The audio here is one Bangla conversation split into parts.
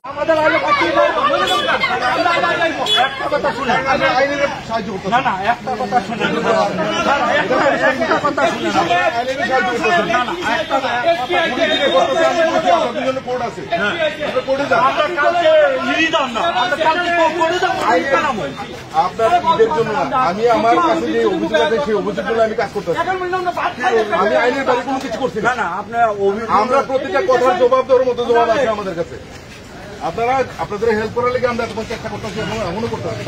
আমাদের একটা কথা শুনে আইনের সাহায্য করতে না, একটা কথা শুনে একটা কথা শুনে কোর্ট আছে, আপনার ঈদের জন্য না, আমি আমার কাছে যে অভিযোগ আছে সেই অভিযোগগুলো আমি কাজ করতে আমি আইনের বাইরে কোনো কিছু করছি না। আমরা প্রতিটা কথার জবাব দেওয়ার মতো জবাব আছে আমাদের কাছে। আপনারা আপনাদের হেল্প করার লেগে আমরা তোমার চেষ্টা করতেছি, এমনও করতে হবে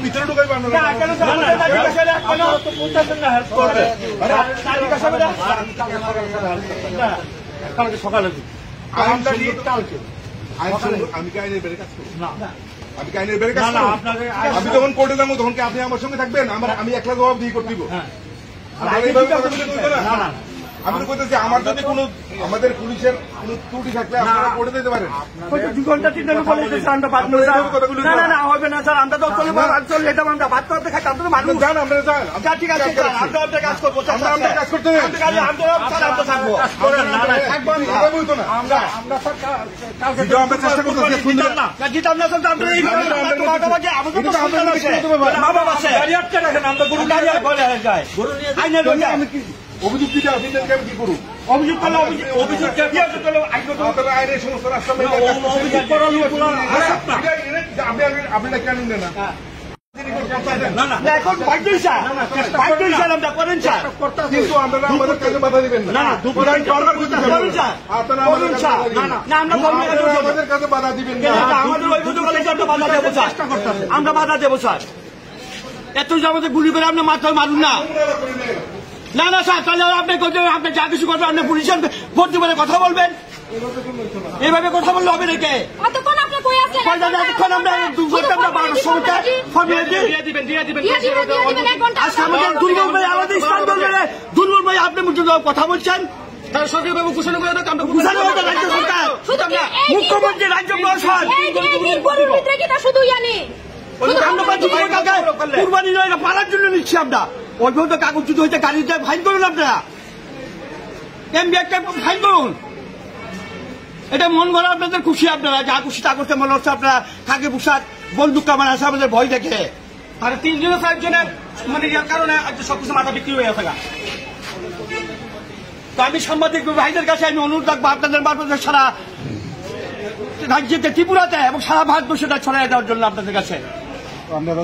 ভিতরে ঢুকাই সকালে আমি কি আইনের বেড়ে কাজ করবো না, আমি কি আইনের বেড়ে কাজ করবো? আমি যখন কোর্টে যাবো তখন কি আপনি আমার সঙ্গে থাকবেন? আমি একলা জবাব দিয়ে করতে দিব? আমি তো বলতেছি আমার যদি কোনো আমাদের পুলিশের কোন ত্রুটি থাকলে আপনারা করে দিতে পারেন। 2 ঘন্টা 3 ঘন্টা বলে আমরা বাদ দেব না, না হবে না স্যার, আমরা তো চলে যেতাম, আমরা বাদ করতে খাইতাম, আমরা মানুষ জান, আমরা জান, আচ্ছা ঠিক আছে স্যার, আমরা আপনার কাজ করবো, আমরা কাজ করতে হবে, আমরা থাকবো, আমরা চেষ্টা করতেছি সুন্দর না জিতাম না স্যার, আমরা এই আমাদের তো মা বাবা আছে, আমরা গরু গাড়ি বলে যায় গরু নিয়ে আইনের আমি কি অভিযোগ দিতে আপনি আমি কি করুন? অভিযোগ করলে অভিযোগ আইনের সমস্ত রাস্তা আপনি না কেন নেন না? কিন্তু আপনারা আমাদের কাজে বাধা দিবেন না, আমাদের কাজে বাধা দিবেন না, আমরা বাধা দেবো স্যার। এত যে আমাদের গুলি করে আপনি মাথায় মারুন না, না না স্যার, তাহলে আপনি আপনি যা কিছু করবেন আপনি পুলিশের ভর্তি বলে কথা বলবেন, এইভাবে কথা বললে হবে নাকি? দুর্বল ভাই আপনি কথা বলছেন, তার সরকারি ভাবে ঘোষণা করে রাজ্য সরকার, মুখ্যমন্ত্রী, রাজ্য প্রশাসন কুরবানি নয়, পালার জন্য নিচ্ছি আমরা। ওইভাবে কাগজ যদি হয়েছে গাড়িতে ফাইন করুন, আপনারা এমবি একটা ফাইন করুন। এটা মন ভরা আপনাদের খুশি, আপনারা যা খুশি তা করতে মনে হচ্ছে, আপনারা থাকে পোশাক বন্দুক কামান আছে আমাদের ভয় দেখে, আর 3 জনের 5 জনের মানে ইয়ার কারণে সবকিছু মাথা বিক্রি হয়ে থাকা। তো আমি সাংবাদিক ভাইদের কাছে আমি অনুরোধ রাখবো, আপনাদের মাধ্যমে সারা রাজ্যেতে, ত্রিপুরাতে এবং সারা ভারতবর্ষটা ছড়াই দেওয়ার জন্য আপনাদের কাছে। আপনারা